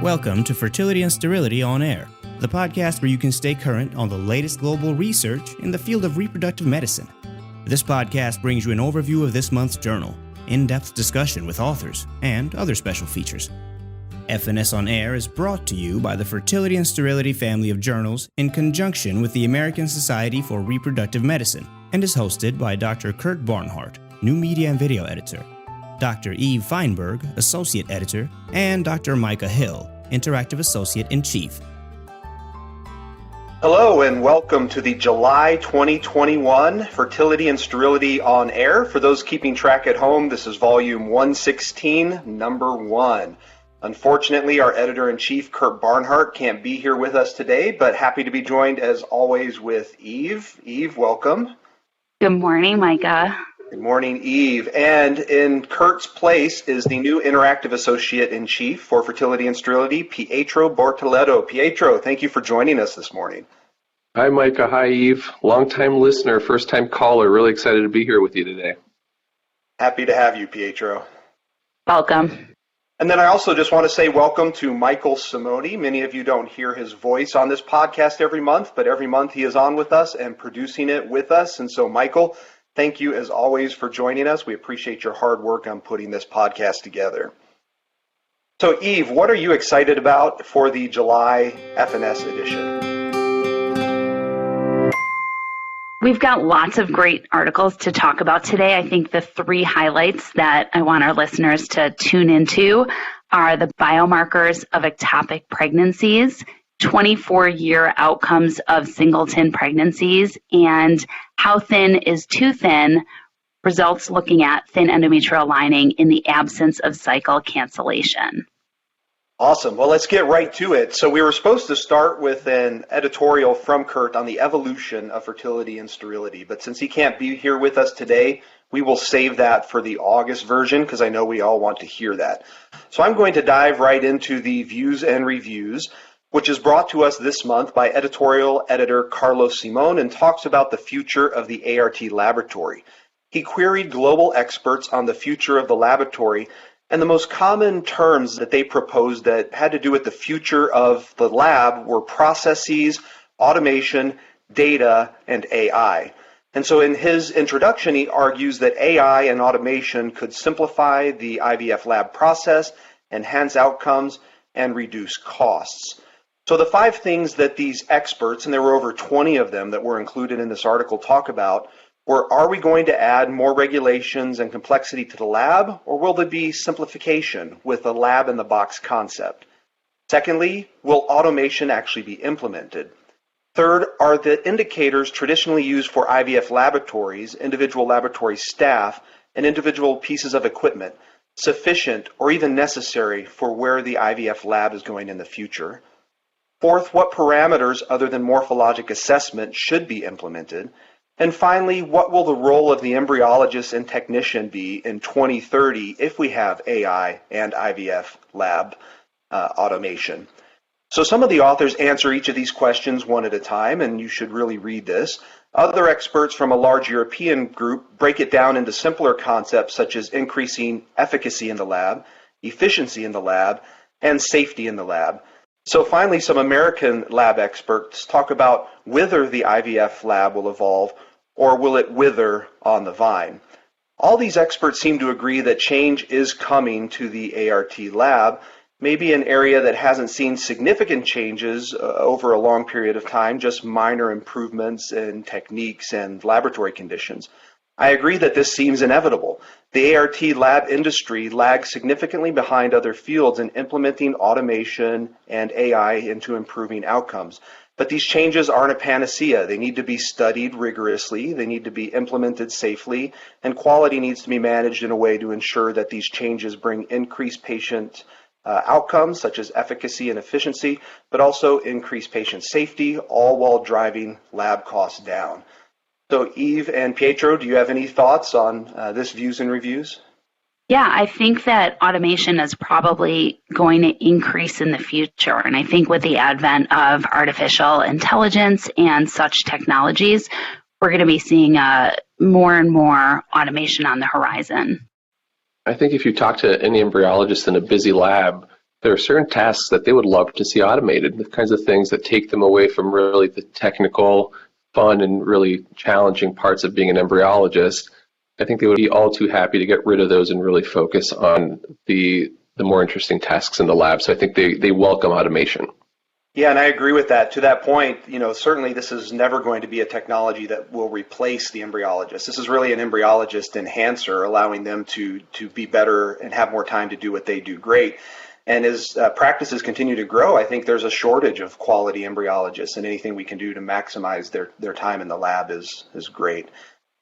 Welcome to Fertility and Sterility on Air, the podcast where you can stay current on the latest global research in the field of reproductive medicine. This podcast brings you an overview of this month's journal, in-depth discussion with authors, and other special features. FNS on Air is brought to you by the Fertility and Sterility family of journals in conjunction with the American Society for Reproductive Medicine, and is hosted by Dr. Kurt Barnhart, new media and video editor, Dr. Eve Feinberg, associate editor, and Dr. Micah Hill, interactive associate-in-chief. Hello and welcome to the July 2021 Fertility and Sterility on Air. For those keeping track at home, this is volume 116, number 1. Unfortunately, our editor-in-chief, Kurt Barnhart, can't be here with us today, but happy to be joined as always with Eve. Eve, welcome. Good morning, Micah. Good morning, Eve. And in Kurt's place is the new interactive associate-in-chief for Fertility and Sterility, Pietro Bortoletto. Pietro, thank you for joining us this morning. Hi, Micah. Hi, Eve. Long-time listener, first-time caller. Really excited to be here with you today. Happy to have you, Pietro. Welcome. And then I also just want to say welcome to Michael Simoni. Many of you don't hear his voice on this podcast every month, but every month he is on with us and producing it with us. And so, Michael, thank you as always for joining us. We appreciate your hard work on putting this podcast together. So, Eve, what are you excited about for the July FNS edition? We've got lots of great articles to talk about today. I think the three highlights that I want our listeners to tune into are the biomarkers of ectopic pregnancies, 24-year outcomes of Singleton pregnancies, and how thin is too thin, results looking at thin endometrial lining in the absence of cycle cancellation. Awesome. Well, let's get right to it. So we were supposed to start with an editorial from Kurt on the evolution of fertility and sterility, but since he can't be here with us today, we will save that for the August version because I know we all want to hear that. So I'm going to dive right into the views and reviews, which is brought to us this month by editorial editor Carlos Simon and talks about the future of the ART laboratory. He queried global experts on the future of the laboratory, and the most common terms that they proposed that had to do with the future of the lab were processes, automation, data, and AI. And so in his introduction, he argues that AI and automation could simplify the IVF lab process, enhance outcomes, and reduce costs. So the 5 things that these experts, and there were over 20 of them that were included in this article, talk about were, are we going to add more regulations and complexity to the lab, or will there be simplification with a lab-in-the-box concept? Secondly, will automation actually be implemented? Third, are the indicators traditionally used for IVF laboratories, individual laboratory staff, and individual pieces of equipment sufficient or even necessary for where the IVF lab is going in the future? Fourth, what parameters other than morphologic assessment should be implemented? And finally, what will the role of the embryologist and technician be in 2030 if we have AI and IVF lab automation? So some of the authors answer each of these questions one at a time, and you should really read this. Other experts from a large European group break it down into simpler concepts such as increasing efficacy in the lab, efficiency in the lab, and safety in the lab. So finally, some American lab experts talk about whether the IVF lab will evolve or will it wither on the vine. All these experts seem to agree that change is coming to the ART lab, maybe an area that hasn't seen significant changes over a long period of time, just minor improvements in techniques and laboratory conditions. I agree that this seems inevitable. The ART lab industry lags significantly behind other fields in implementing automation and AI into improving outcomes. But these changes aren't a panacea. They need to be studied rigorously, they need to be implemented safely, and quality needs to be managed in a way to ensure that these changes bring increased patient outcomes such as efficacy and efficiency, but also increased patient safety, all while driving lab costs down. So Eve and Pietro, do you have any thoughts on this views and reviews? Yeah, I think that automation is probably going to increase in the future. And I think with the advent of artificial intelligence and such technologies, we're going to be seeing more and more automation on the horizon. I think if you talk to any embryologist in a busy lab, there are certain tasks that they would love to see automated, the kinds of things that take them away from really the technical, fun, and really challenging parts of being an embryologist. I think they would be all too happy to get rid of those and really focus on the more interesting tasks in the lab. So I think they welcome automation. Yeah, and I agree with that. To that point, certainly this is never going to be a technology that will replace the embryologist. This is really an embryologist enhancer, allowing them to be better and have more time to do what they do great. And as practices continue to grow, I think there's a shortage of quality embryologists, and anything we can do to maximize their time in the lab is great.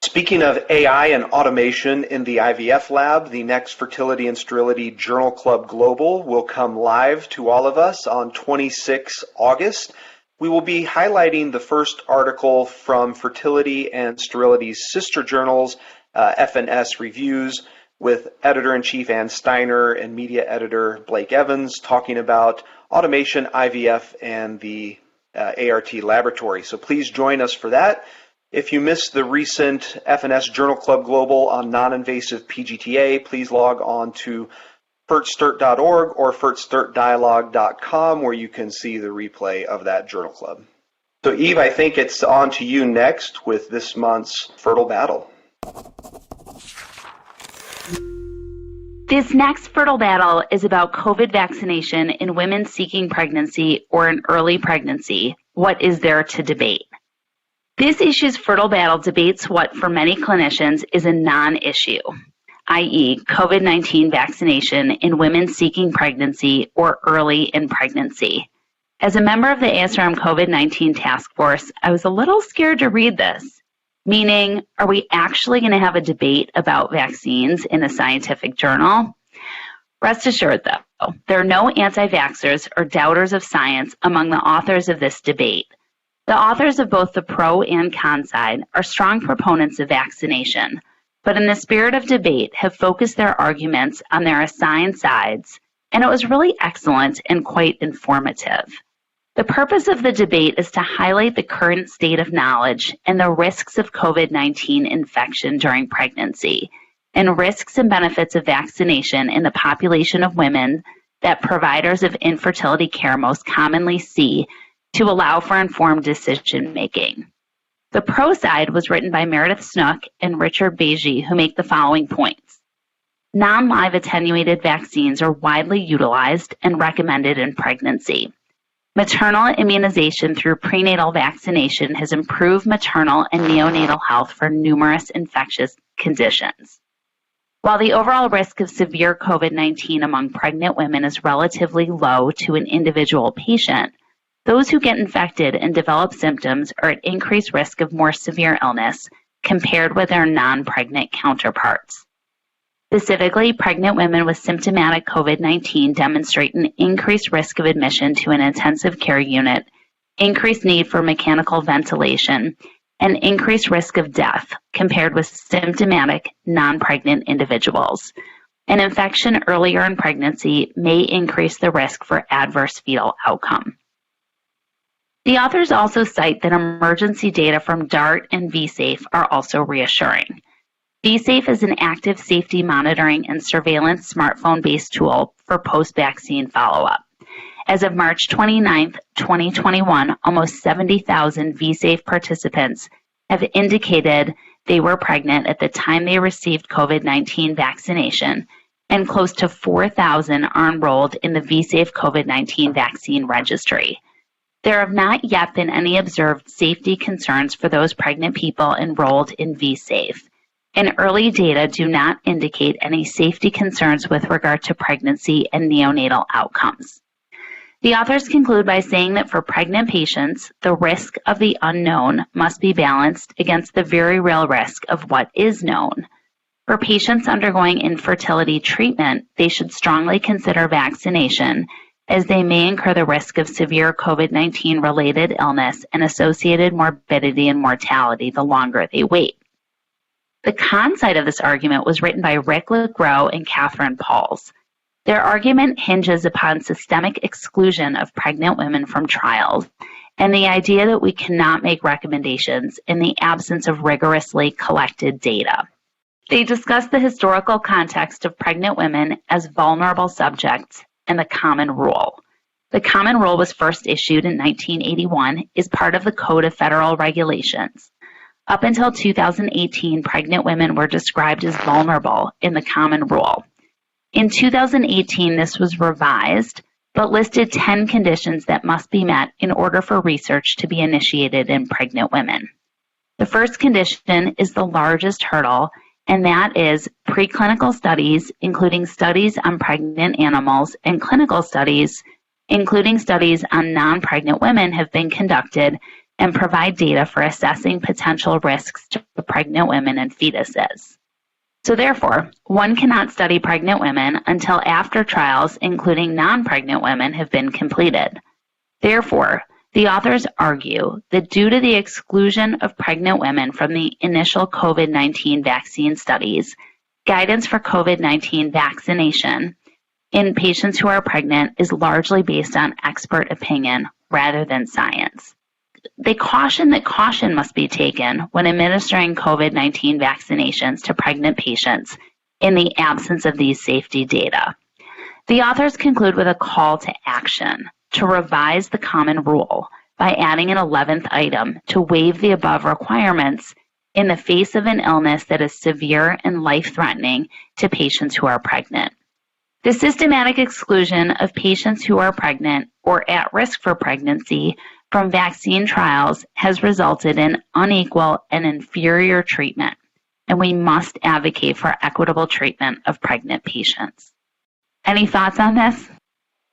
Speaking of AI and automation in the IVF lab, the next Fertility and Sterility Journal Club Global will come live to all of us on 26 August. We will be highlighting the first article from Fertility and Sterility's sister journals, FNS Reviews, with Editor-in-Chief Ann Steiner and Media Editor Blake Evans talking about automation, IVF, and the ART laboratory. So please join us for that. If you missed the recent FNS Journal Club Global on non-invasive PGTA, please log on to fertsturt.org or fertsturtdialogue.com, where you can see the replay of that journal club. So Eve, I think it's on to you next with this month's Fertile Battle. This next Fertile Battle is about COVID vaccination in women seeking pregnancy or an early pregnancy. What is there to debate? This issue's Fertile Battle debates what, for many clinicians, is a non-issue, i.e. COVID-19 vaccination in women seeking pregnancy or early in pregnancy. As a member of the ASRM COVID-19 task force, I was a little scared to read this, meaning, are we actually going to have a debate about vaccines in a scientific journal? Rest assured, though, there are no anti-vaxxers or doubters of science among the authors of this debate. The authors of both the pro and con side are strong proponents of vaccination, but in the spirit of debate have focused their arguments on their assigned sides, and it was really excellent and quite informative. The purpose of the debate is to highlight the current state of knowledge and the risks of COVID-19 infection during pregnancy, and risks and benefits of vaccination in the population of women that providers of infertility care most commonly see, to allow for informed decision-making. The pro side was written by Meredith Snook and Richard Beige, who make the following points. Non-live attenuated vaccines are widely utilized and recommended in pregnancy. Maternal immunization through prenatal vaccination has improved maternal and neonatal health for numerous infectious conditions. While the overall risk of severe COVID-19 among pregnant women is relatively low to an individual patient, those who get infected and develop symptoms are at increased risk of more severe illness compared with their non-pregnant counterparts. Specifically, pregnant women with symptomatic COVID-19 demonstrate an increased risk of admission to an intensive care unit, increased need for mechanical ventilation, and increased risk of death compared with symptomatic non-pregnant individuals. An infection earlier in pregnancy may increase the risk for adverse fetal outcome. The authors also cite that emergency data from DART and VSafe are also reassuring. VSafe is an active safety monitoring and surveillance smartphone-based tool for post-vaccine follow-up. As of March 29, 2021, almost 70,000 VSafe participants have indicated they were pregnant at the time they received COVID-19 vaccination, and close to 4,000 are enrolled in the VSafe COVID-19 vaccine registry. There have not yet been any observed safety concerns for those pregnant people enrolled in VSafe, and early data do not indicate any safety concerns with regard to pregnancy and neonatal outcomes. The authors conclude by saying that for pregnant patients, the risk of the unknown must be balanced against the very real risk of what is known. For patients undergoing infertility treatment, they should strongly consider vaccination, as they may incur the risk of severe COVID-19 related illness and associated morbidity and mortality the longer they wait. The con side of this argument was written by Rick LeGros and Catherine Pauls. Their argument hinges upon systemic exclusion of pregnant women from trials and the idea that we cannot make recommendations in the absence of rigorously collected data. They discuss the historical context of pregnant women as vulnerable subjects and the Common Rule. The Common Rule was first issued in 1981 as part of the Code of Federal Regulations. Up until 2018, pregnant women were described as vulnerable in the Common Rule. In 2018, this was revised, but listed 10 conditions that must be met in order for research to be initiated in pregnant women. The first condition is the largest hurdle, and that is preclinical studies, including studies on pregnant animals, and clinical studies, including studies on non-pregnant women, have been conducted and provide data for assessing potential risks to pregnant women and fetuses. So therefore, one cannot study pregnant women until after trials, including non-pregnant women, have been completed. Therefore, the authors argue that due to the exclusion of pregnant women from the initial COVID-19 vaccine studies, guidance for COVID-19 vaccination in patients who are pregnant is largely based on expert opinion rather than science. They caution that caution must be taken when administering COVID-19 vaccinations to pregnant patients in the absence of these safety data. The authors conclude with a call to action to revise the Common Rule by adding an 11th item to waive the above requirements in the face of an illness that is severe and life-threatening to patients who are pregnant. The systematic exclusion of patients who are pregnant or at risk for pregnancy from vaccine trials has resulted in unequal and inferior treatment, and we must advocate for equitable treatment of pregnant patients. Any thoughts on this?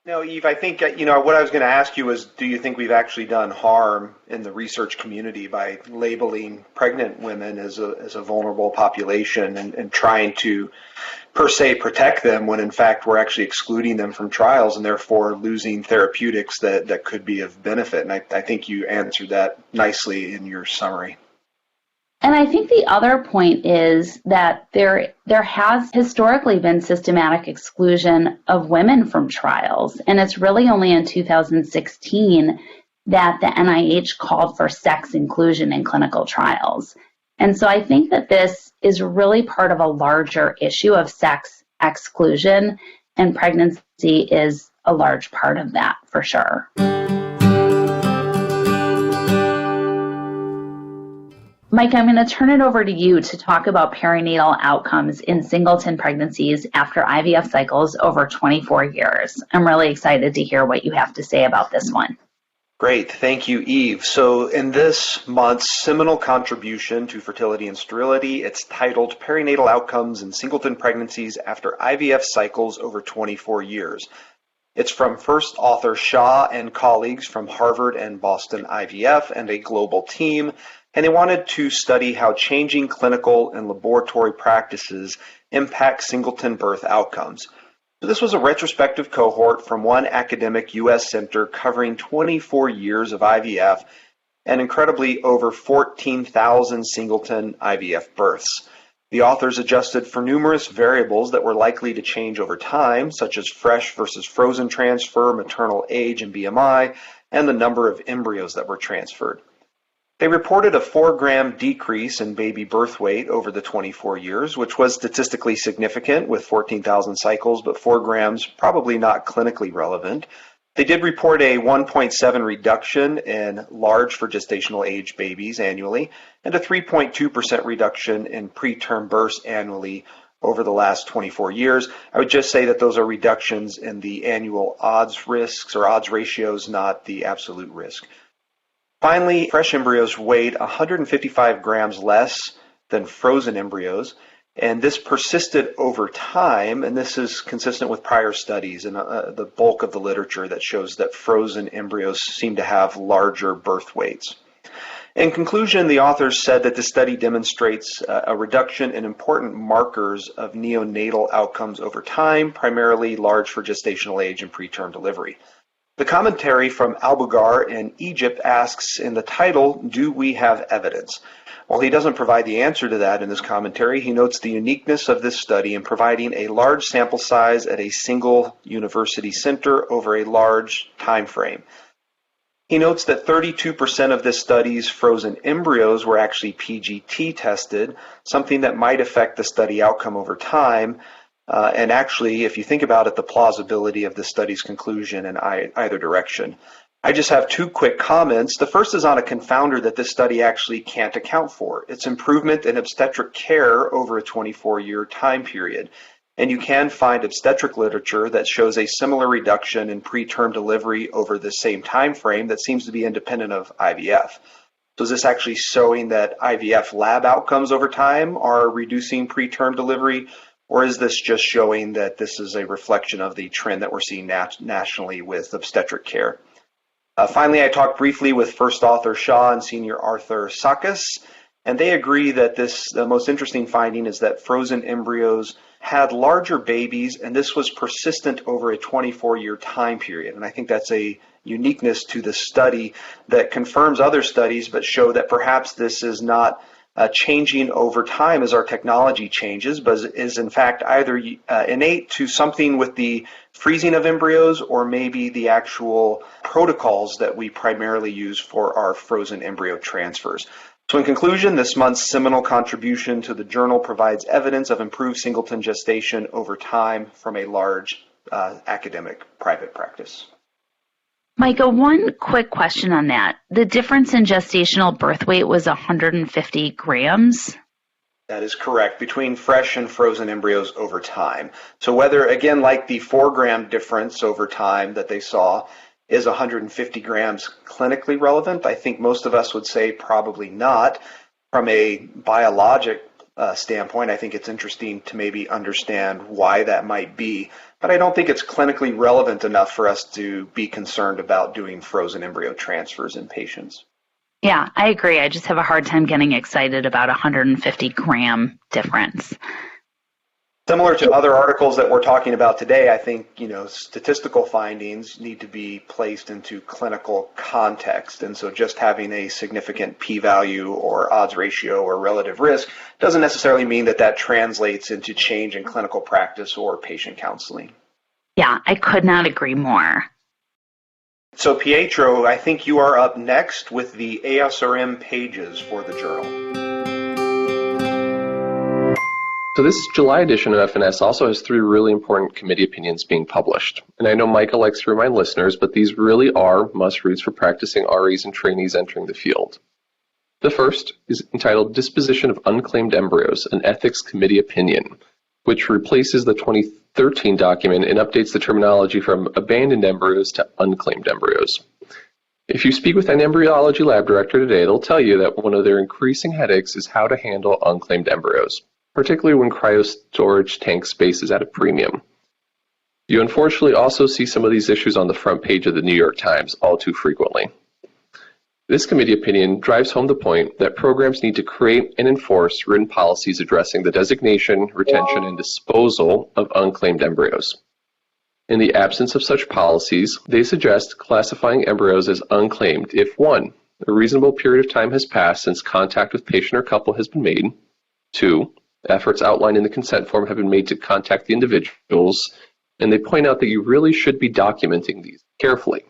No, Eve, I think, what I was going to ask you was, do you think we've actually done harm in the research community by labeling pregnant women as a vulnerable population and trying to, per se, protect them when in fact we're actually excluding them from trials and therefore losing therapeutics that could be of benefit? And I think you answered that nicely in your summary. And I think the other point is that there has historically been systematic exclusion of women from trials. And it's really only in 2016 that the NIH called for sex inclusion in clinical trials. And so I think that this is really part of a larger issue of sex exclusion, and pregnancy is a large part of that for sure. Mike, I'm going to turn it over to you to talk about perinatal outcomes in singleton pregnancies after IVF cycles over 24 years. I'm really excited to hear what you have to say about this one. Great. Thank you, Eve. So in this month's seminal contribution to Fertility and Sterility, it's titled Perinatal Outcomes in Singleton Pregnancies After IVF Cycles Over 24 Years. It's from first author Shaw and colleagues from Harvard and Boston IVF and a global team, and they wanted to study how changing clinical and laboratory practices impact singleton birth outcomes. So this was a retrospective cohort from one academic U.S. center covering 24 years of IVF and incredibly over 14,000 singleton IVF births. The authors adjusted for numerous variables that were likely to change over time, such as fresh versus frozen transfer, maternal age and BMI, and the number of embryos that were transferred. They reported a 4-gram decrease in baby birth weight over the 24 years, which was statistically significant with 14,000 cycles, but 4 grams probably not clinically relevant. They did report a 1.7 reduction in large for gestational age babies annually, and a 3.2% reduction in preterm births annually over the last 24 years. I would just say that those are reductions in the annual odds risks or odds ratios, not the absolute risk. Finally, fresh embryos weighed 155 grams less than frozen embryos, and this persisted over time, and this is consistent with prior studies and the bulk of the literature that shows that frozen embryos seem to have larger birth weights. In conclusion, the authors said that the study demonstrates a reduction in important markers of neonatal outcomes over time, primarily large for gestational age and preterm delivery. The commentary from Albugar in Egypt asks in the title, "Do we have evidence?" While he doesn't provide the answer to that in his commentary, he notes the uniqueness of this study in providing a large sample size at a single university center over a large time frame. He notes that 32% of this study's frozen embryos were actually PGT tested, something that might affect the study outcome over time. And actually, if you think about it, the plausibility of the study's conclusion in either direction. I just have two quick comments. The first is on a confounder that this study actually can't account for. It's improvement in obstetric care over a 24-year time period. And you can find obstetric literature that shows a similar reduction in preterm delivery over the same time frame that seems to be independent of IVF. So is this actually showing that IVF lab outcomes over time are reducing preterm delivery, or is this just showing that this is a reflection of the trend that we're seeing nationally with obstetric care? Finally, I talked briefly with first author Shaw and senior author Sakis, and they agree that the most interesting finding is that frozen embryos had larger babies, and this was persistent over a 24-year time period. And I think that's a uniqueness to the study that confirms other studies, but show that perhaps this is not changing over time as our technology changes, but is in fact either innate to something with the freezing of embryos or maybe the actual protocols that we primarily use for our frozen embryo transfers. So in conclusion, this month's seminal contribution to the journal provides evidence of improved singleton gestation over time from a large academic private practice. Micah, one quick question on that. The difference in gestational birth weight was 150 grams? That is correct, between fresh and frozen embryos over time. So whether, again, like the 4-gram difference over time that they saw, is 150 grams clinically relevant? I think most of us would say probably not. From a biologic standpoint, I think it's interesting to maybe understand why that might be, but I don't think it's clinically relevant enough for us to be concerned about doing frozen embryo transfers in patients. Yeah, I agree. I just have a hard time getting excited about 150 gram difference. Similar to other articles that we're talking about today, I think, statistical findings need to be placed into clinical context. And so just having a significant p-value or odds ratio or relative risk doesn't necessarily mean that that translates into change in clinical practice or patient counseling. Yeah, I could not agree more. So Pietro, I think you are up next with the ASRM pages for the journal. So this July edition of FNS also has 3 really important committee opinions being published. And I know Micah likes to remind listeners, but these really are must-reads for practicing REs and trainees entering the field. The first is entitled Disposition of Unclaimed Embryos, an Ethics Committee Opinion, which replaces the 2013 document and updates the terminology from abandoned embryos to unclaimed embryos. If you speak with an embryology lab director today, they'll tell you that one of their increasing headaches is how to handle unclaimed embryos, particularly when cryostorage tank space is at a premium. You unfortunately also see some of these issues on the front page of the New York Times all too frequently. This committee opinion drives home the point that programs need to create and enforce written policies addressing the designation, retention, and disposal of unclaimed embryos. In the absence of such policies, they suggest classifying embryos as unclaimed if 1. A reasonable period of time has passed since contact with patient or couple has been made, 2. Efforts outlined in the consent form have been made to contact the individuals, and they point out that you really should be documenting these carefully.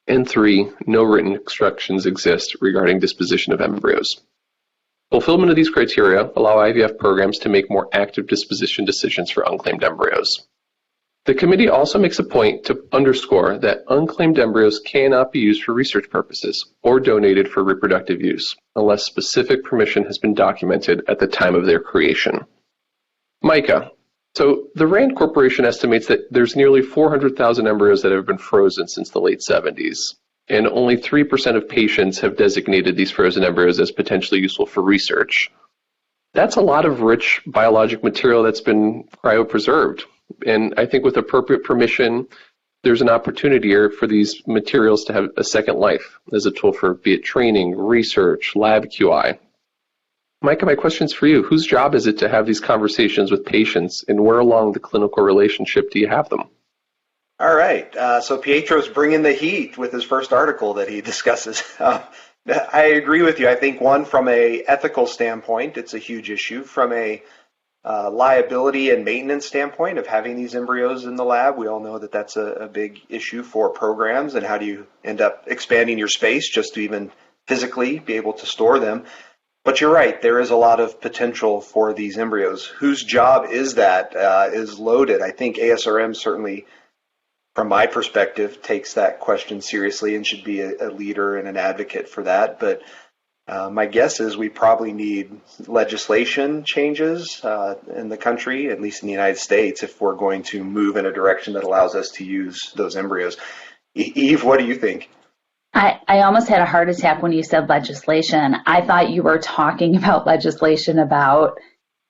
And 3, no written instructions exist regarding disposition of embryos. Fulfillment of these criteria allow IVF programs to make more active disposition decisions for unclaimed embryos. The committee also makes a point to underscore that unclaimed embryos cannot be used for research purposes or donated for reproductive use unless specific permission has been documented at the time of their creation. Micah, so the RAND Corporation estimates that there's nearly 400,000 embryos that have been frozen since the late 70s, and only 3% of patients have designated these frozen embryos as potentially useful for research. That's a lot of rich biologic material that's been cryopreserved. And I think with appropriate permission, there's an opportunity here for these materials to have a second life as a tool for be it training, research, lab QI. Micah, my question's for you. Whose job is it to have these conversations with patients, and where along the clinical relationship do you have them? All right. So Pietro's bringing the heat with his first article that he discusses. I agree with you. I think, one, from a ethical standpoint, it's a huge issue. From a liability and maintenance standpoint of having these embryos in the lab, we all know that that's a big issue for programs, and how do you end up expanding your space just to even physically be able to store them. But you're right, there is a lot of potential for these embryos. Whose job is that? Is loaded. I think ASRM certainly, from my perspective, takes that question seriously and should be a leader and an advocate for that. But my guess is we probably need legislation changes in the country, at least in the United States, if we're going to move in a direction that allows us to use those embryos. Eve, what do you think? I almost had a heart attack when you said legislation. I thought you were talking about legislation about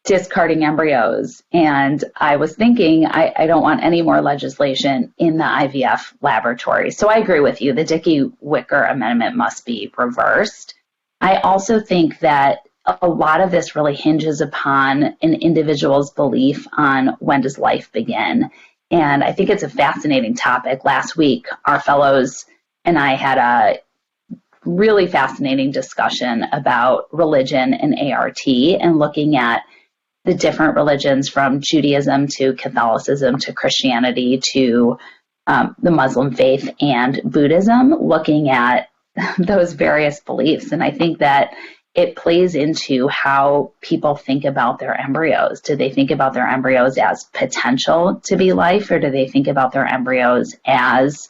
discarding embryos. And I was thinking, I don't want any more legislation in the IVF laboratory. So I agree with you. The Dickey-Wicker Amendment must be reversed. I also think that a lot of this really hinges upon an individual's belief on when does life begin. And I think it's a fascinating topic. Last week, our fellows and I had a really fascinating discussion about religion and ART and looking at the different religions from Judaism to Catholicism to Christianity to the Muslim faith and Buddhism, looking at those various beliefs. And I think that it plays into how people think about their embryos. Do they think about their embryos as potential to be life, or do they think about their embryos as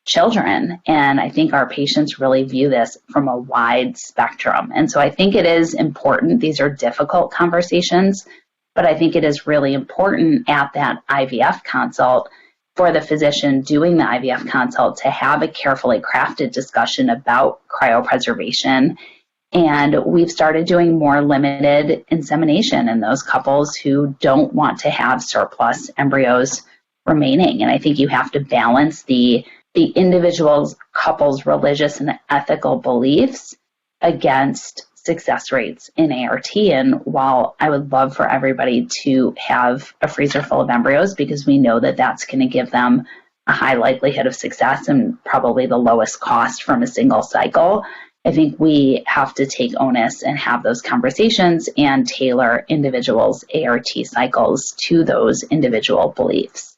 children? And I think our patients really view this from a wide spectrum. And so I think it is important. These are difficult conversations, but I think it is really important at that IVF consult for the physician doing the IVF consult to have a carefully crafted discussion about cryopreservation. And we've started doing more limited insemination in those couples who don't want to have surplus embryos remaining. And I think you have to balance the individual's couple's religious and ethical beliefs against success rates in ART. And while I would love for everybody to have a freezer full of embryos, because we know that that's going to give them a high likelihood of success and probably the lowest cost from a single cycle, I think we have to take onus and have those conversations and tailor individuals' ART cycles to those individual beliefs.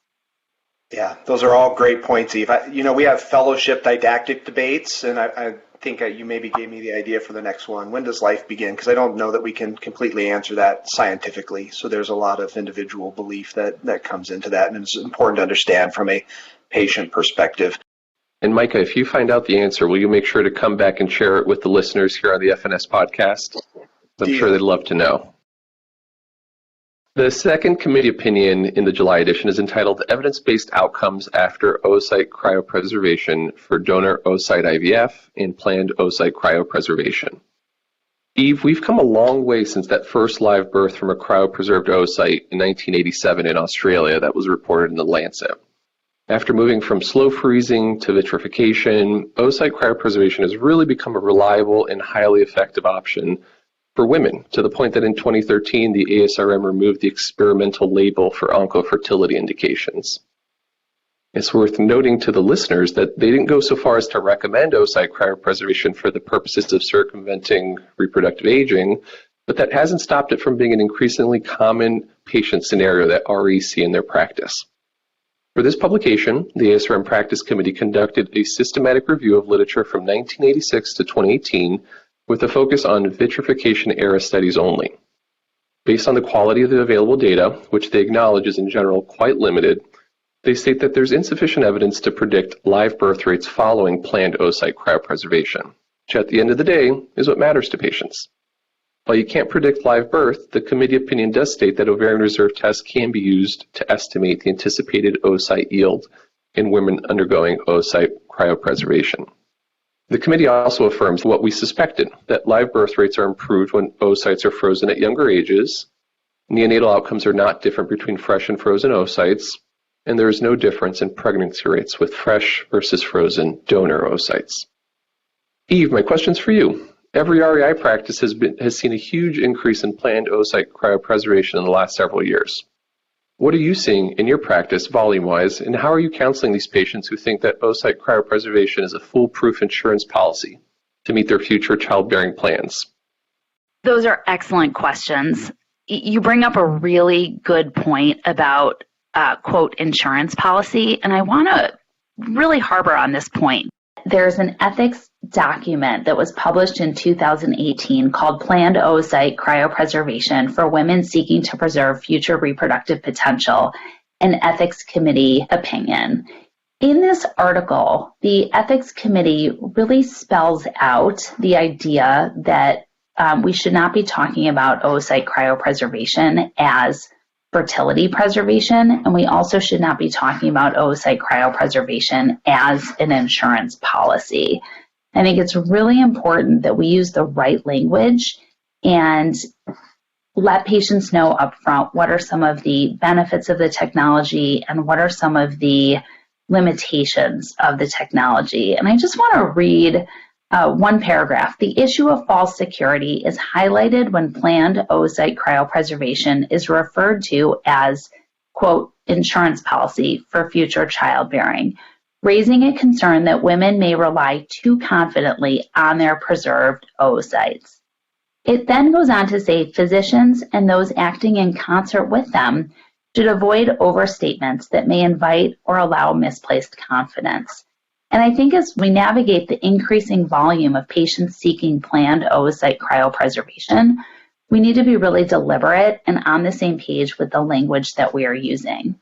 Yeah, those are all great points, Eve. We have fellowship didactic debates, and I think you maybe gave me the idea for the next one. When does life begin? Because I don't know that we can completely answer that scientifically. So there's a lot of individual belief that comes into that, and it's important to understand from a patient perspective. And Micah, if you find out the answer, will you make sure to come back and share it with the listeners here on the FNS podcast? I'm sure they'd love to know. The second committee opinion in the July edition is entitled Evidence-Based Outcomes After Oocyte Cryopreservation for Donor Oocyte IVF and Planned Oocyte Cryopreservation. Eve, we've come a long way since that first live birth from a cryopreserved oocyte in 1987 in Australia that was reported in The Lancet. After moving from slow freezing to vitrification, oocyte cryopreservation has really become a reliable and highly effective option for women, to the point that in 2013, the ASRM removed the experimental label for oncofertility indications. It's worth noting to the listeners that they didn't go so far as to recommend oocyte cryopreservation for the purposes of circumventing reproductive aging, but that hasn't stopped it from being an increasingly common patient scenario that REs see in their practice. For this publication, the ASRM Practice Committee conducted a systematic review of literature from 1986 to 2018 with a focus on vitrification-era studies only. Based on the quality of the available data, which they acknowledge is in general quite limited, they state that there's insufficient evidence to predict live birth rates following planned oocyte cryopreservation, which at the end of the day is what matters to patients. While you can't predict live birth, the committee opinion does state that ovarian reserve tests can be used to estimate the anticipated oocyte yield in women undergoing oocyte cryopreservation. The committee also affirms what we suspected, that live birth rates are improved when oocytes are frozen at younger ages, neonatal outcomes are not different between fresh and frozen oocytes, and there is no difference in pregnancy rates with fresh versus frozen donor oocytes. Eve, my question's for you. Every REI practice has seen a huge increase in planned oocyte cryopreservation in the last several years. What are you seeing in your practice volume-wise, and how are you counseling these patients who think that oocyte cryopreservation is a foolproof insurance policy to meet their future childbearing plans? Those are excellent questions. You bring up a really good point about, quote, insurance policy, and I want to really harbor on this point. there's an ethics document that was published in 2018 called Planned Oocyte Cryopreservation for Women Seeking to Preserve Future Reproductive Potential, an Ethics Committee opinion. In this article, the Ethics Committee really spells out the idea that we should not be talking about oocyte cryopreservation as fertility preservation, and we also should not be talking about oocyte cryopreservation as an insurance policy. I think it's really important that we use the right language and let patients know upfront what are some of the benefits of the technology and what are some of the limitations of the technology. And I just want to read one paragraph. The issue of false security is highlighted when planned oocyte cryopreservation is referred to as, quote, insurance policy for future childbearing, raising a concern that women may rely too confidently on their preserved oocytes. It then goes on to say physicians and those acting in concert with them should avoid overstatements that may invite or allow misplaced confidence. And I think as we navigate the increasing volume of patients seeking planned oocyte cryopreservation, we need to be really deliberate and on the same page with the language that we are using.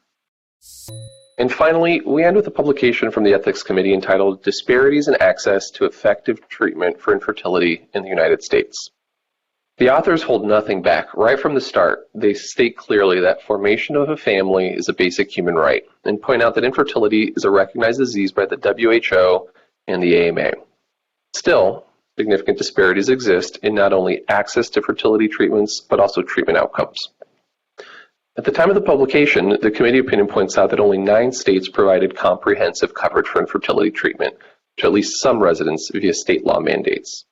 And finally, we end with a publication from the Ethics Committee entitled Disparities in Access to Effective Treatment for Infertility in the United States. The authors hold nothing back. Right from the start, they state clearly that formation of a family is a basic human right and point out that infertility is a recognized disease by the WHO and the AMA. Still, significant disparities exist in not only access to fertility treatments, but also treatment outcomes. At the time of the publication, the committee opinion points out that only 9 states provided comprehensive coverage for infertility treatment to at least some residents via state law mandates.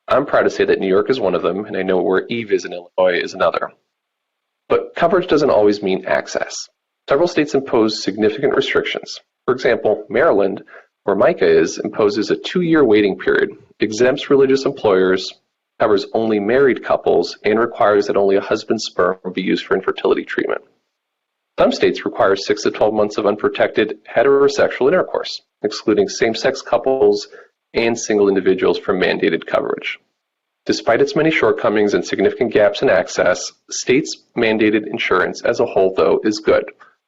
I'm proud to say that New York is one of them, and I know where Eve is in Illinois is another. But coverage doesn't always mean access. Several states impose significant restrictions. For example, Maryland, where Micah is, imposes a 2-year waiting period, exempts religious employers, covers only married couples, and requires that only a husband's sperm be used for infertility treatment. Some states require 6 to 12 months of unprotected heterosexual intercourse, excluding same-sex couples and single individuals from mandated coverage. Despite its many shortcomings and significant gaps in access, states' mandated insurance as a whole, though, is good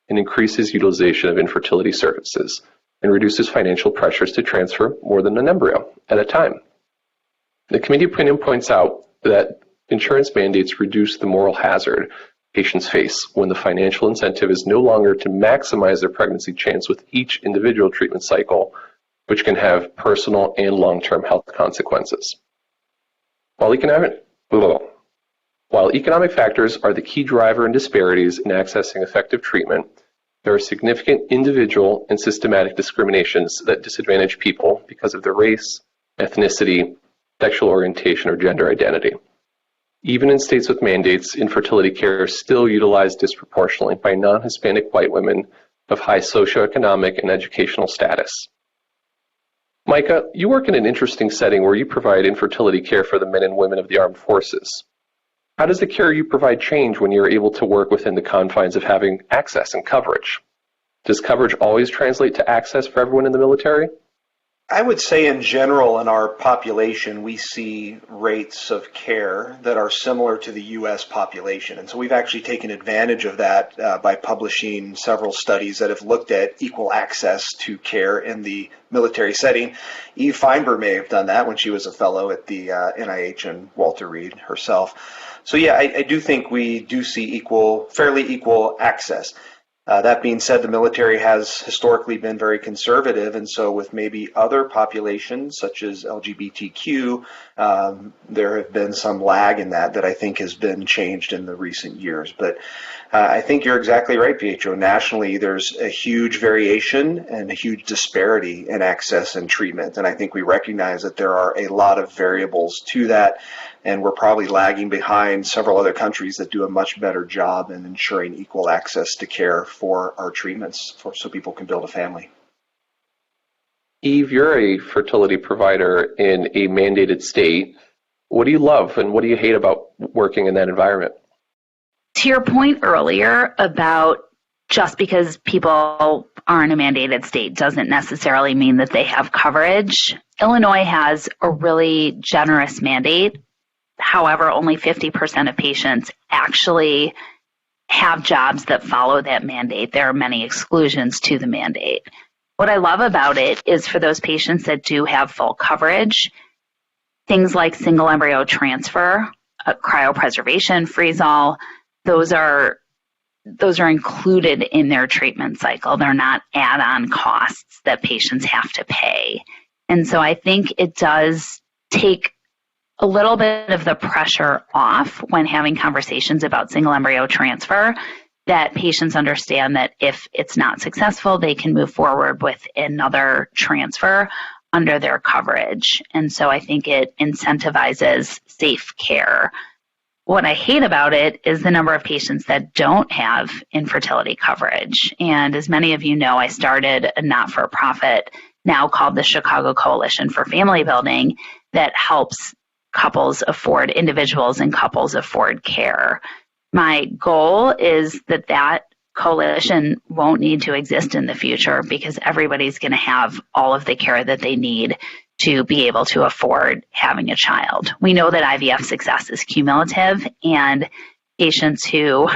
and increases utilization of infertility services and reduces financial pressures to transfer more than an embryo at a time. The committee opinion points out that insurance mandates reduce the moral hazard patients face when the financial incentive is no longer to maximize their pregnancy chance with each individual treatment cycle, which can have personal and long-term health consequences. While economic factors are the key driver in disparities in accessing effective treatment, there are significant individual and systematic discriminations that disadvantage people because of their race, ethnicity, sexual orientation, or gender identity. Even in states with mandates, infertility care is still utilized disproportionately by non-Hispanic white women of high socioeconomic and educational status. Micah, you work in an interesting setting where you provide infertility care for the men and women of the armed forces. How does the care you provide change when you're able to work within the confines of having access and coverage? Does coverage always translate to access for everyone in the military? I would say in general in our population, we see rates of care that are similar to the U.S. population. And so we've actually taken advantage of that by publishing several studies that have looked at equal access to care in the military setting. Eve Feinberg may have done that when she was a fellow at the NIH and Walter Reed herself. So yeah, I do think we do see fairly equal access. That being said, the military has historically been very conservative, and so with maybe other populations, such as LGBTQ, there have been some lag in that I think has been changed in the recent years. But I think you're exactly right, Pietro. Nationally, there's a huge variation and a huge disparity in access and treatment, and I think we recognize that there are a lot of variables to that, and we're probably lagging behind several other countries that do a much better job in ensuring equal access to care for our treatments so people can build a family. Eve, you're a fertility provider in a mandated state. What do you love and what do you hate about working in that environment? To your point earlier about just because people are in a mandated state doesn't necessarily mean that they have coverage. Illinois has a really generous mandate. However, only 50% of patients actually have jobs that follow that mandate. There are many exclusions to the mandate. What I love about it is for those patients that do have full coverage, things like single embryo transfer, cryopreservation, freeze-all, those are included in their treatment cycle. They're not add-on costs that patients have to pay. And so I think it does take a little bit of the pressure off when having conversations about single embryo transfer, that patients understand that if it's not successful, they can move forward with another transfer under their coverage. And so I think it incentivizes safe care. What I hate about it is the number of patients that don't have infertility coverage. And as many of you know, I started a not-for-profit now called the Chicago Coalition for Family Building that helps individuals and couples afford care. My goal is that coalition won't need to exist in the future because everybody's going to have all of the care that they need to be able to afford having a child. We know that IVF success is cumulative, and patients who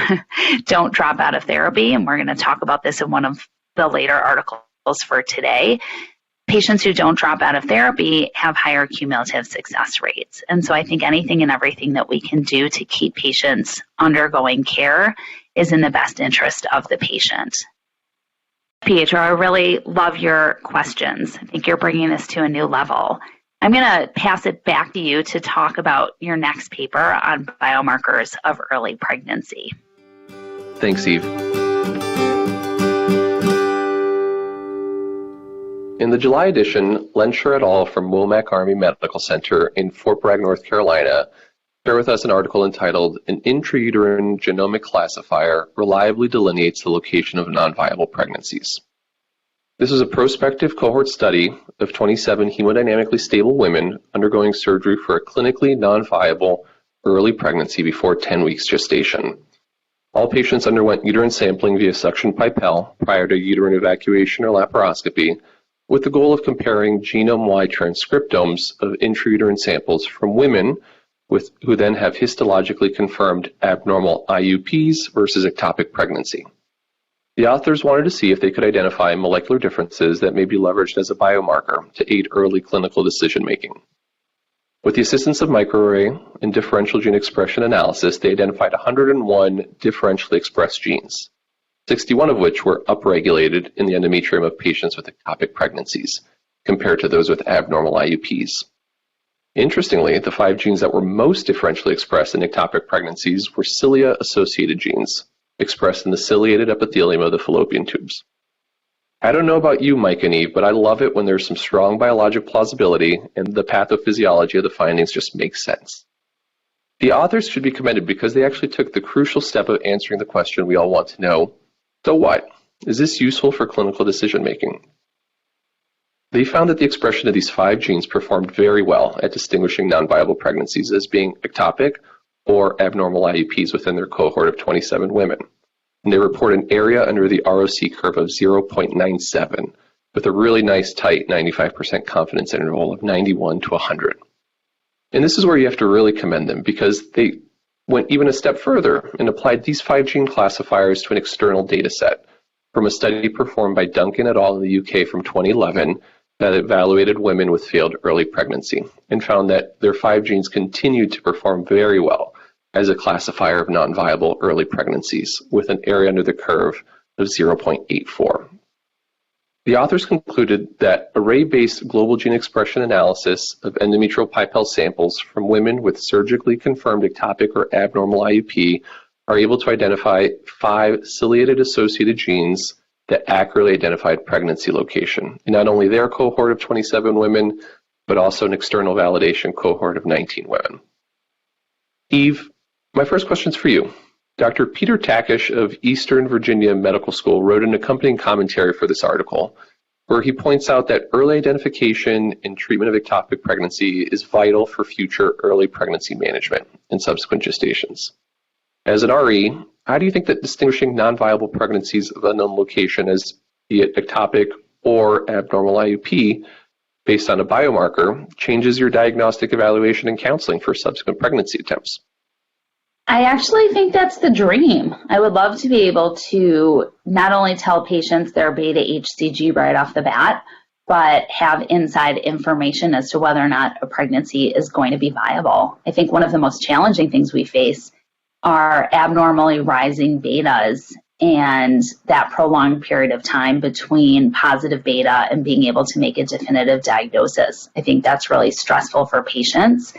don't drop out of therapy, and we're going to talk about this in one of the later articles for today, patients who don't drop out of therapy have higher cumulative success rates. And so I think anything and everything that we can do to keep patients undergoing care is in the best interest of the patient. Pietro, I really love your questions. I think you're bringing this to a new level. I'm going to pass it back to you to talk about your next paper on biomarkers of early pregnancy. Thanks, Eve. In the July edition, Lensher et al. From Womack Army Medical Center in Fort Bragg, North Carolina, share with us an article entitled, "An Intrauterine Genomic Classifier Reliably Delineates the Location of Non-Viable Pregnancies." This is a prospective cohort study of 27 hemodynamically stable women undergoing surgery for a clinically non-viable early pregnancy before 10 weeks gestation. All patients underwent uterine sampling via suction pipelle prior to uterine evacuation or laparoscopy, with the goal of comparing genome-wide transcriptomes of intrauterine samples from women who then have histologically confirmed abnormal IUPs versus ectopic pregnancy. The authors wanted to see if they could identify molecular differences that may be leveraged as a biomarker to aid early clinical decision-making. With the assistance of microarray and differential gene expression analysis, they identified 101 differentially expressed genes, 61 of which were upregulated in the endometrium of patients with ectopic pregnancies, compared to those with abnormal IUPs. Interestingly, the 5 genes that were most differentially expressed in ectopic pregnancies were cilia-associated genes, expressed in the ciliated epithelium of the fallopian tubes. I don't know about you, Mike and Eve, but I love it when there's some strong biologic plausibility and the pathophysiology of the findings just makes sense. The authors should be commended because they actually took the crucial step of answering the question we all want to know: so what? Is this useful for clinical decision-making? They found that the expression of these 5 genes performed very well at distinguishing non-viable pregnancies as being ectopic or abnormal IUPs within their cohort of 27 women. And they report an area under the ROC curve of 0.97 with a really nice tight 95% confidence interval of 91 to 100. And this is where you have to really commend them, because they went even a step further and applied these 5 gene classifiers to an external data set from a study performed by Duncan et al. In the UK from 2011 that evaluated women with failed early pregnancy and found that their 5 genes continued to perform very well as a classifier of non-viable early pregnancies with an area under the curve of 0.84. The authors concluded that array-based global gene expression analysis of endometrial pipelle samples from women with surgically confirmed ectopic or abnormal IUP are able to identify 5 ciliated associated genes that accurately identified pregnancy location in not only their cohort of 27 women, but also an external validation cohort of 19 women. Eve, my first question is for you. Dr. Peter Takish of Eastern Virginia Medical School wrote an accompanying commentary for this article, where he points out that early identification and treatment of ectopic pregnancy is vital for future early pregnancy management and subsequent gestations. As an RE, how do you think that distinguishing non-viable pregnancies of unknown location as be it ectopic or abnormal IUP, based on a biomarker, changes your diagnostic evaluation and counseling for subsequent pregnancy attempts? I actually think that's the dream. I would love to be able to not only tell patients their beta HCG right off the bat, but have inside information as to whether or not a pregnancy is going to be viable. I think one of the most challenging things we face are abnormally rising betas and that prolonged period of time between positive beta and being able to make a definitive diagnosis. I think that's really stressful for patients.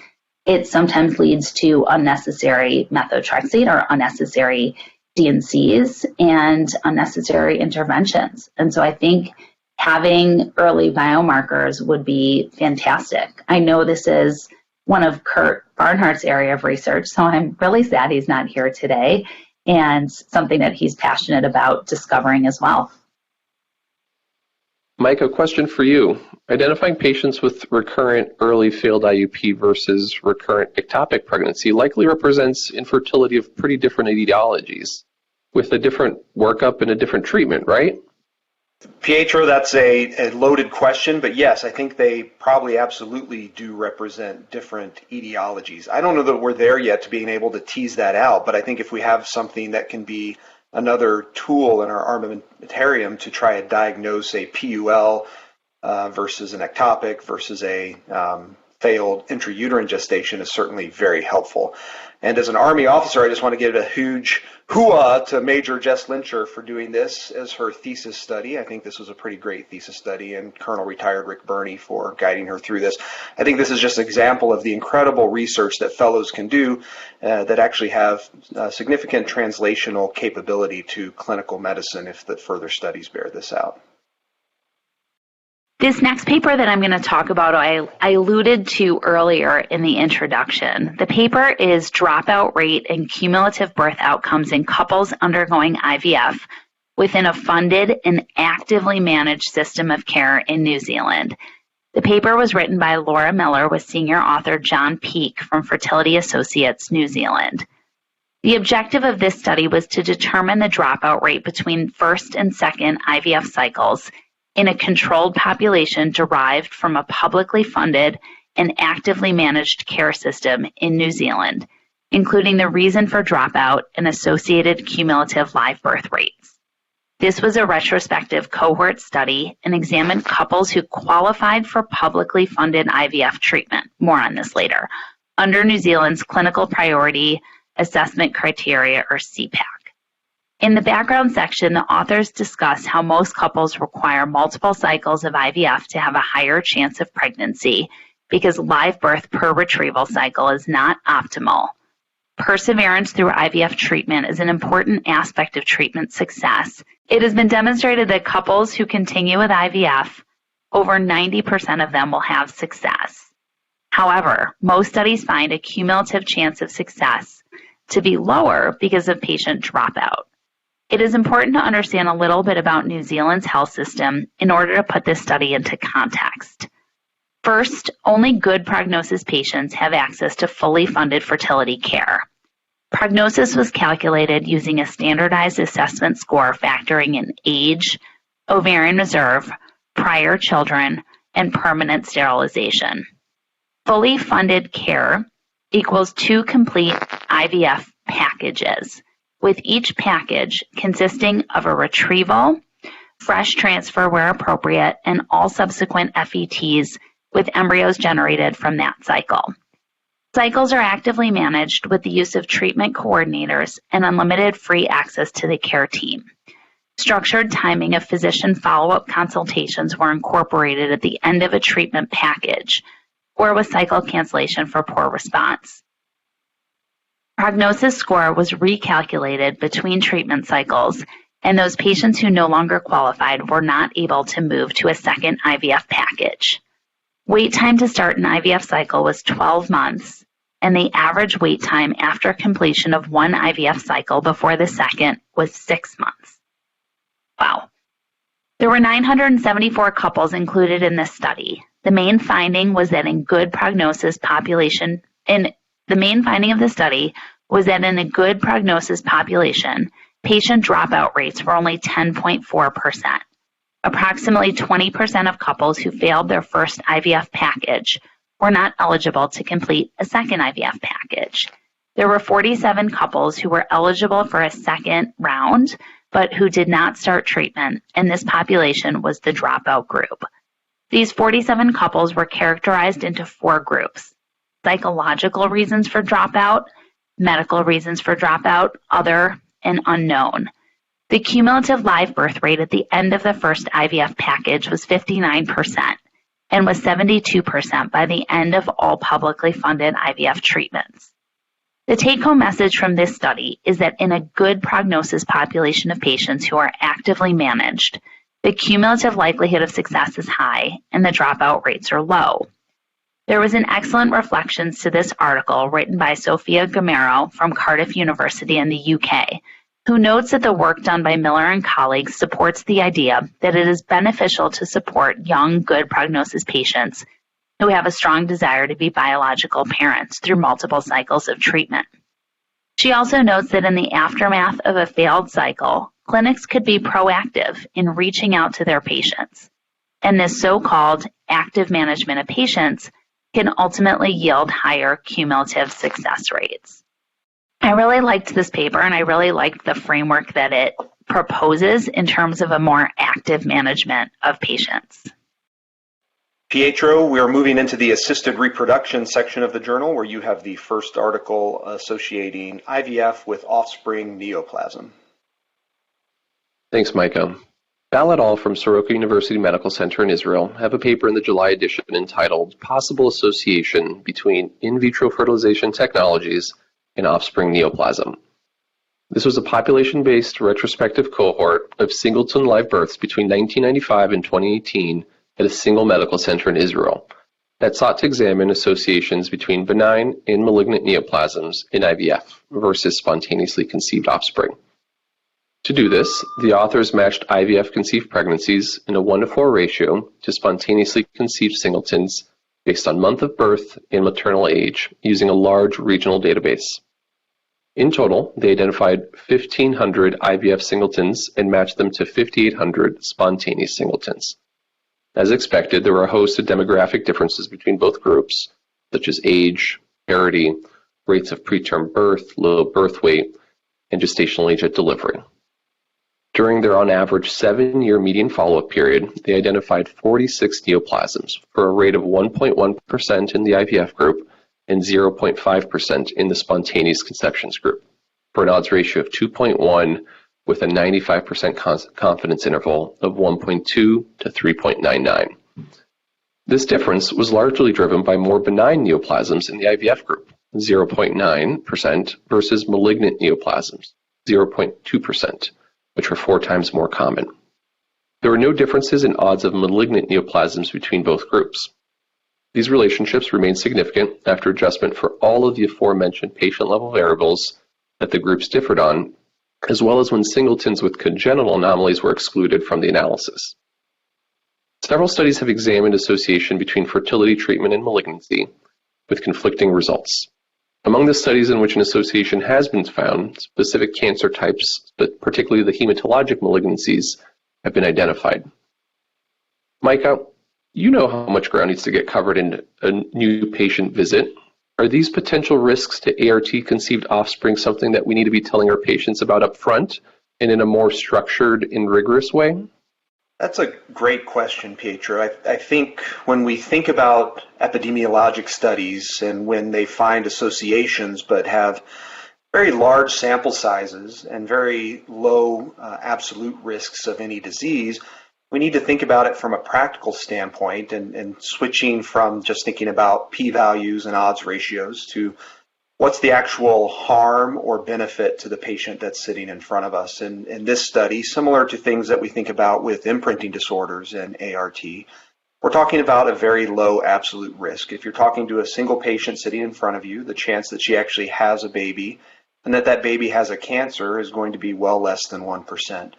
It sometimes leads to unnecessary methotrexate or unnecessary DNCs and unnecessary interventions. And so I think having early biomarkers would be fantastic. I know this is one of Kurt Barnhart's area of research, so I'm really sad he's not here today, and something that he's passionate about discovering as well. Mike, a question for you. Identifying patients with recurrent early failed IUP versus recurrent ectopic pregnancy likely represents infertility of pretty different etiologies with a different workup and a different treatment, right? Pietro, that's a loaded question, but yes, I think they probably absolutely do represent different etiologies. I don't know that we're there yet to being able to tease that out, but I think if we have something that can be another tool in our armamentarium to try to diagnose a PUL versus an ectopic versus a failed intrauterine gestation is certainly very helpful. And as an Army officer, I just want to give a huge hooah to Major Jess Lyncher for doing this as her thesis study. I think this was a pretty great thesis study, and Colonel Retired Rick Burney for guiding her through this. I think this is just an example of the incredible research that fellows can do that actually have significant translational capability to clinical medicine if the further studies bear this out. This next paper that I'm going to talk about, I alluded to earlier in the introduction. The paper is Dropout Rate and Cumulative Birth Outcomes in Couples Undergoing IVF within a Funded and Actively Managed System of Care in New Zealand. The paper was written by Laura Miller with senior author John Peake from Fertility Associates, New Zealand. The objective of this study was to determine the dropout rate between first and second IVF cycles in a controlled population derived from a publicly funded and actively managed care system in New Zealand, including the reason for dropout and associated cumulative live birth rates. This was a retrospective cohort study and examined couples who qualified for publicly funded IVF treatment, more on this later, under New Zealand's Clinical Priority Assessment Criteria, or CPAC. In the background section, the authors discuss how most couples require multiple cycles of IVF to have a higher chance of pregnancy because live birth per retrieval cycle is not optimal. Perseverance through IVF treatment is an important aspect of treatment success. It has been demonstrated that couples who continue with IVF, over 90% of them will have success. However, most studies find a cumulative chance of success to be lower because of patient dropout. It is important to understand a little bit about New Zealand's health system in order to put this study into context. First, only good prognosis patients have access to fully funded fertility care. Prognosis was calculated using a standardized assessment score factoring in age, ovarian reserve, prior children, and permanent sterilization. Fully funded care equals 2 complete IVF packages, with each package consisting of a retrieval, fresh transfer where appropriate, and all subsequent FETs with embryos generated from that cycle. Cycles are actively managed with the use of treatment coordinators and unlimited free access to the care team. Structured timing of physician follow-up consultations were incorporated at the end of a treatment package or with cycle cancellation for poor response. Prognosis score was recalculated between treatment cycles, and those patients who no longer qualified were not able to move to a second IVF package. Wait time to start an IVF cycle was 12 months, and the average wait time after completion of one IVF cycle before the second was 6 months. Wow. There were 974 couples included in this study. The main finding was that in good prognosis population, the main finding of the study was that in a good prognosis population, patient dropout rates were only 10.4%. Approximately 20% of couples who failed their first IVF package were not eligible to complete a second IVF package. There were 47 couples who were eligible for a second round, but who did not start treatment, and this population was the dropout group. These 47 couples were characterized into 4 groups: psychological reasons for dropout, medical reasons for dropout, other, and unknown. The cumulative live birth rate at the end of the first IVF package was 59% and was 72% by the end of all publicly funded IVF treatments. The take-home message from this study is that in a good prognosis population of patients who are actively managed, the cumulative likelihood of success is high and the dropout rates are low. There was an excellent reflections to this article written by Sophia Gamero from Cardiff University in the UK, who notes that the work done by Miller and colleagues supports the idea that it is beneficial to support young, good prognosis patients who have a strong desire to be biological parents through multiple cycles of treatment. She also notes that in the aftermath of a failed cycle, clinics could be proactive in reaching out to their patients, and this so-called active management of patients can ultimately yield higher cumulative success rates. I really liked this paper, and I really liked the framework that it proposes in terms of a more active management of patients. Pietro, we are moving into the assisted reproduction section of the journal, where you have the first article associating IVF with offspring neoplasm. Thanks, Micah. Bal et al. From Soroka University Medical Center in Israel have a paper in the July edition entitled Possible Association Between In Vitro Fertilization Technologies and Offspring Neoplasm. This was a population-based retrospective cohort of Singleton live births between 1995 and 2018 at a single medical center in Israel that sought to examine associations between benign and malignant neoplasms in IVF versus spontaneously conceived offspring. To do this, the authors matched IVF-conceived pregnancies in a 1:4 ratio to spontaneously conceived singletons based on month of birth and maternal age using a large regional database. In total, they identified 1,500 IVF singletons and matched them to 5,800 spontaneous singletons. As expected, there were a host of demographic differences between both groups, such as age, parity, rates of preterm birth, low birth weight, and gestational age at delivery. During their on average 7-year median follow-up period, they identified 46 neoplasms for a rate of 1.1% in the IVF group and 0.5% in the spontaneous conceptions group, for an odds ratio of 2.1 with a 95% confidence interval of 1.2 to 3.99. This difference was largely driven by more benign neoplasms in the IVF group, 0.9%, versus malignant neoplasms, 0.2%, which were 4 times more common. There were no differences in odds of malignant neoplasms between both groups. These relationships remained significant after adjustment for all of the aforementioned patient-level variables that the groups differed on, as well as when singletons with congenital anomalies were excluded from the analysis. Several studies have examined association between fertility treatment and malignancy, with conflicting results. Among the studies in which an association has been found, specific cancer types, but particularly the hematologic malignancies, have been identified. Micah, you know how much ground needs to get covered in a new patient visit. Are these potential risks to ART-conceived offspring something that we need to be telling our patients about up front and in a more structured and rigorous way? That's a great question, Pietro. I think when we think about epidemiologic studies and when they find associations but have very large sample sizes and very low absolute risks of any disease, we need to think about it from a practical standpoint and switching from just thinking about p-values and odds ratios to what's the actual harm or benefit to the patient that's sitting in front of us. And in this study, similar to things that we think about with imprinting disorders and ART, we're talking about a very low absolute risk. If you're talking to a single patient sitting in front of you, the chance that she actually has a baby and that baby has a cancer is going to be well less than 1%.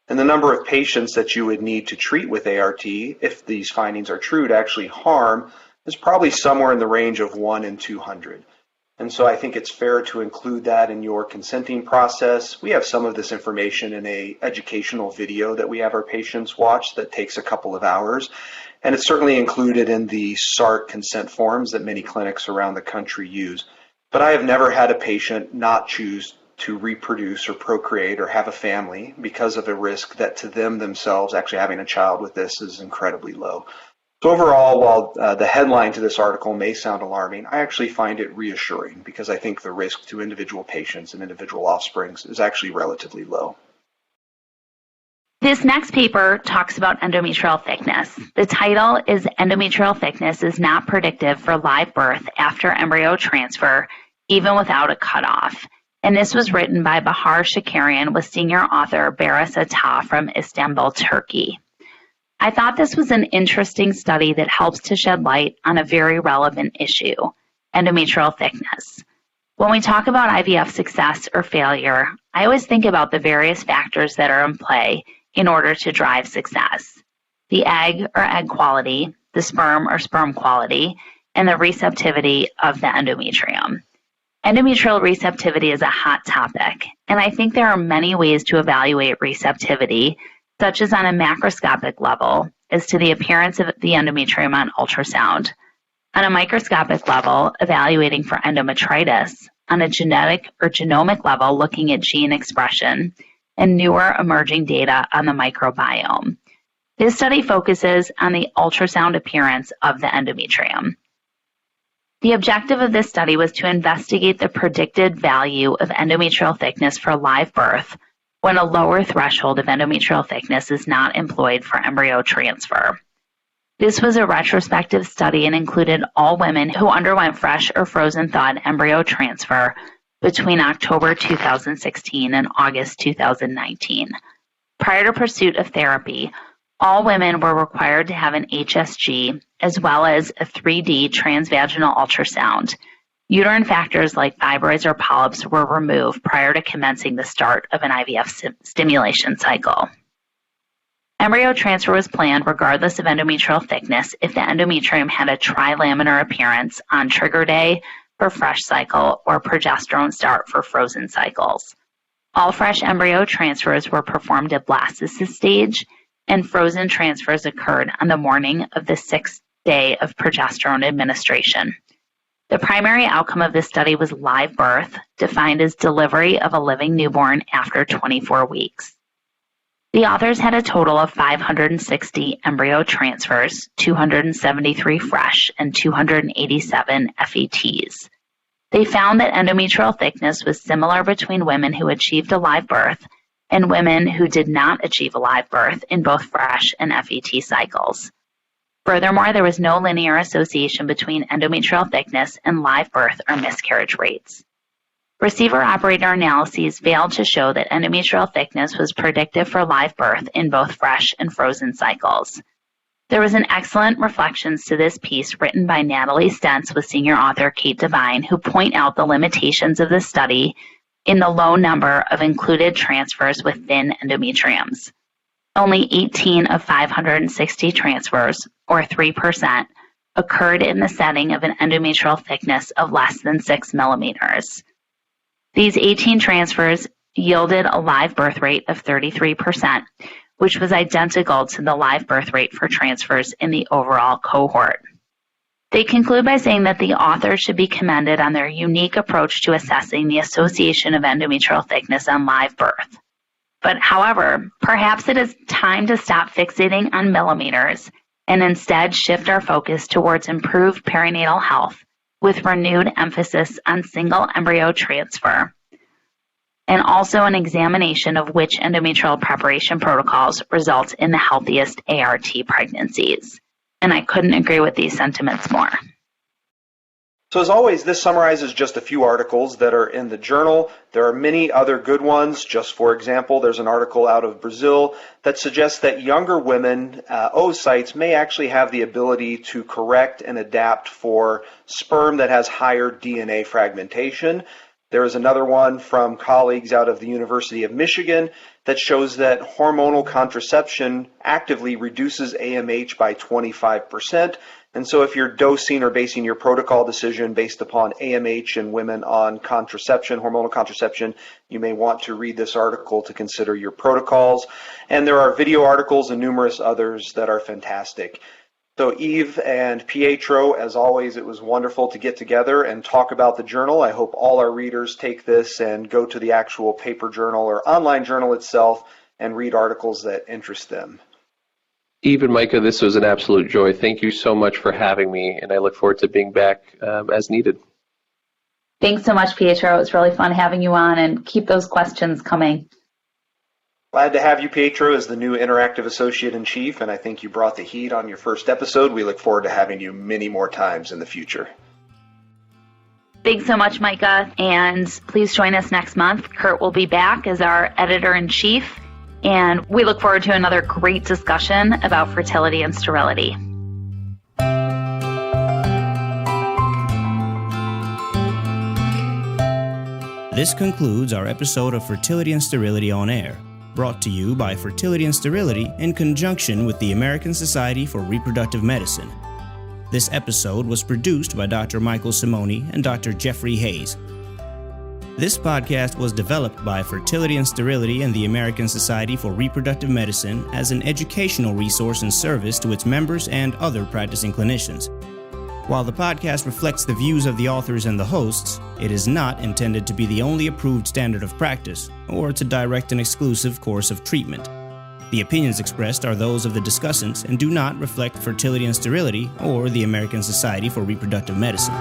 And the number of patients that you would need to treat with ART, if these findings are true, to actually harm is probably somewhere in the range of 1 in 200. And so I think it's fair to include that in your consenting process. We have some of this information in a educational video that we have our patients watch that takes a couple of hours. And it's certainly included in the SART consent forms that many clinics around the country use. But I have never had a patient not choose to reproduce or procreate or have a family because of a risk that to them themselves actually having a child with this is incredibly low. So overall, while the headline to this article may sound alarming, I actually find it reassuring because I think the risk to individual patients and individual offsprings is actually relatively low. This next paper talks about endometrial thickness. The title is Endometrial Thickness is Not Predictive for Live Birth After Embryo Transfer, Even Without a Cutoff. And this was written by Bahar Shakarian with senior author Beres Ata from Istanbul, Turkey. I thought this was an interesting study that helps to shed light on a very relevant issue, endometrial thickness. When we talk about IVF success or failure, I always think about the various factors that are in play in order to drive success. The egg or egg quality, the sperm or sperm quality, and the receptivity of the endometrium. Endometrial receptivity is a hot topic, and I think there are many ways to evaluate receptivity, such as on a macroscopic level, as to the appearance of the endometrium on ultrasound. On a microscopic level, evaluating for endometritis. On a genetic or genomic level, looking at gene expression, and newer emerging data on the microbiome. This study focuses on the ultrasound appearance of the endometrium. The objective of this study was to investigate the predicted value of endometrial thickness for live birth when a lower threshold of endometrial thickness is not employed for embryo transfer. This was a retrospective study and included all women who underwent fresh or frozen thawed embryo transfer between October 2016 and August 2019. Prior to pursuit of therapy, all women were required to have an HSG as well as a 3D transvaginal ultrasound. Uterine factors like fibroids or polyps were removed prior to commencing the start of an IVF stimulation cycle. Embryo transfer was planned regardless of endometrial thickness if the endometrium had a trilaminar appearance on trigger day for fresh cycle or progesterone start for frozen cycles. All fresh embryo transfers were performed at blastocyst stage, and frozen transfers occurred on the morning of the 6th day of progesterone administration. The primary outcome of this study was live birth, defined as delivery of a living newborn after 24 weeks. The authors had a total of 560 embryo transfers, 273 fresh, and 287 FETs. They found that endometrial thickness was similar between women who achieved a live birth and women who did not achieve a live birth in both fresh and FET cycles. Furthermore, there was no linear association between endometrial thickness and live birth or miscarriage rates. Receiver-operator analyses failed to show that endometrial thickness was predictive for live birth in both fresh and frozen cycles. There was an excellent reflections to this piece written by Natalie Stentz with senior author Kate Devine, who point out the limitations of the study in the low number of included transfers with thin endometriums. Only 18 of 560 transfers, or 3%, occurred in the setting of an endometrial thickness of less than 6 millimeters. These 18 transfers yielded a live birth rate of 33%, which was identical to the live birth rate for transfers in the overall cohort. They conclude by saying that the authors should be commended on their unique approach to assessing the association of endometrial thickness and live birth. But however, perhaps it is time to stop fixating on millimeters and instead shift our focus towards improved perinatal health with renewed emphasis on single embryo transfer, and also an examination of which endometrial preparation protocols result in the healthiest ART pregnancies. And I couldn't agree with these sentiments more. So as always, this summarizes just a few articles that are in the journal. There are many other good ones. Just for example, there's an article out of Brazil that suggests that younger women, oocytes, may actually have the ability to correct and adapt for sperm that has higher DNA fragmentation. There is another one from colleagues out of the University of Michigan that shows that hormonal contraception actively reduces AMH by 25%. And so if you're dosing or basing your protocol decision based upon AMH in women on contraception, hormonal contraception, you may want to read this article to consider your protocols. And there are video articles and numerous others that are fantastic. So Eve and Pietro, as always, it was wonderful to get together and talk about the journal. I hope all our readers take this and go to the actual paper journal or online journal itself and read articles that interest them. Eve and Micah, this was an absolute joy. Thank you so much for having me, and I look forward to being back as needed. Thanks so much, Pietro. It was really fun having you on, and keep those questions coming. Glad to have you, Pietro, as the new Interactive Associate-in-Chief, and I think you brought the heat on your first episode. We look forward to having you many more times in the future. Thanks so much, Micah, and please join us next month. Kurt will be back as our Editor-in-Chief, and we look forward to another great discussion about fertility and sterility. This concludes our episode of Fertility and Sterility on Air, brought to you by Fertility and Sterility in conjunction with the American Society for Reproductive Medicine. This episode was produced by Dr. Michael Simoni and Dr. Jeffrey Hayes. This podcast was developed by Fertility and Sterility and the American Society for Reproductive Medicine as an educational resource and service to its members and other practicing clinicians. While the podcast reflects the views of the authors and the hosts, it is not intended to be the only approved standard of practice or to direct an exclusive course of treatment. The opinions expressed are those of the discussants and do not reflect Fertility and Sterility or the American Society for Reproductive Medicine.